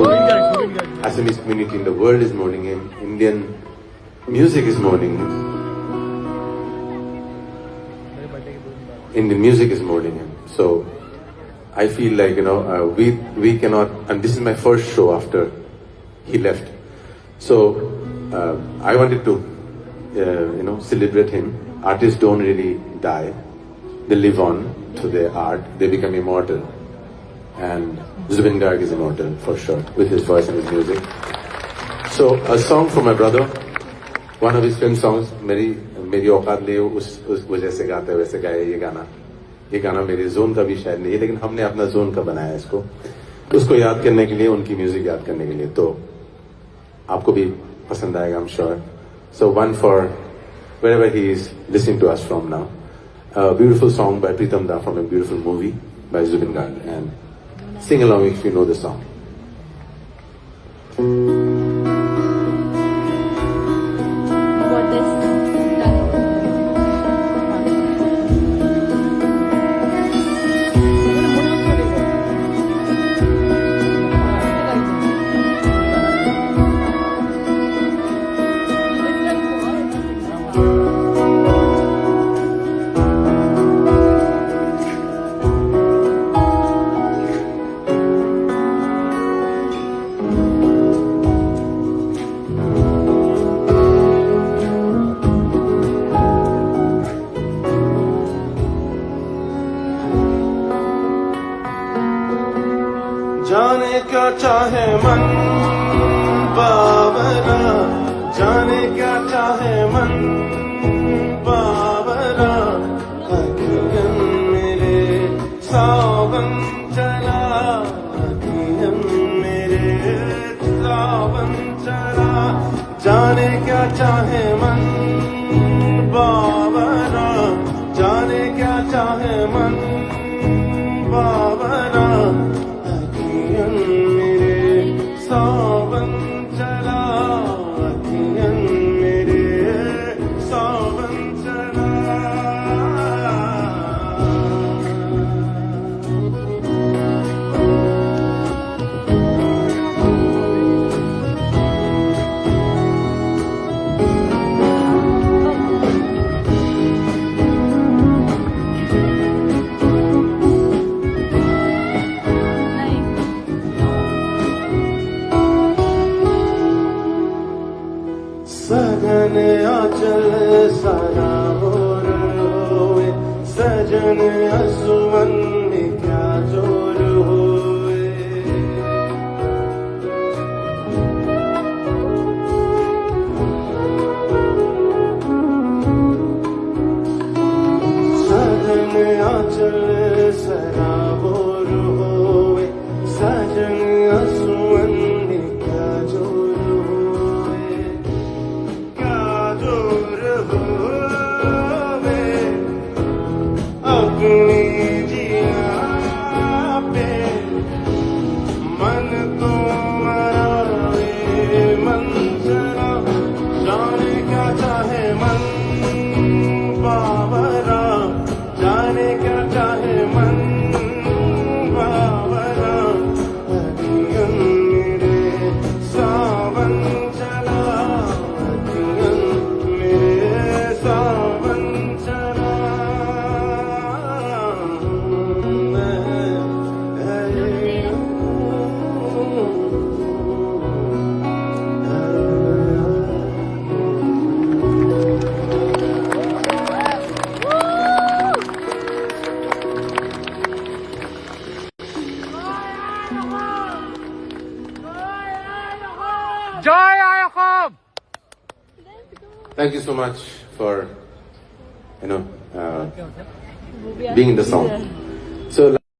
mourning him. Assamese community in the world is mourning him. Indian music is mourning him. Indian music is mourning him. So I feel like, we cannot, and this is my first show after he left. So I wanted to, celebrate him. Artists don't really die. They live on through their art. They become immortal. And Zubin Garg is immortal for sure, with his voice and his music. So a song for my brother. One of his film songs, मेरी औकात ले वो जैसे गाता है वैसे गाए ये गाना मेरे जोन का भी शायद नहीं है, लेकिन हमने अपना जोन का बनाया इसको, उसको याद करने के लिए, उनकी म्यूजिक याद करने के लिए, तो आपको भी पसंद आएगा, I'm sure. So one for wherever he is listening to us from now, a beautiful song by Pritam Da from a beautiful movie by Zubin Garg, and sing along if you know the song. जाने क्या चाहे मन बावरा, जाने क्या चाहे मन बावरा, अखियन मेरे सावन चला, अखियन मेरे सावन चला, जाने क्या चाहे मन बावरा, जाने क्या चाहे मन बावरा, मेरे सावन चला, अखियन मेरे सावन चला। सजन आचल सारा बोर होए, सजन असुवन में क्या जोर होए, सजन आचल सारा बोर होए, सजन असुवन में क्या जोर अपनी जिया पे मन तो मरावे मन जरा, जाने क्या चाहे मन बावरा, जाने क्या चाहे मन बावरा, अखियन मेरे सावन चला, अखियन मेरे सावन चला। Thank you so much for being in the song. So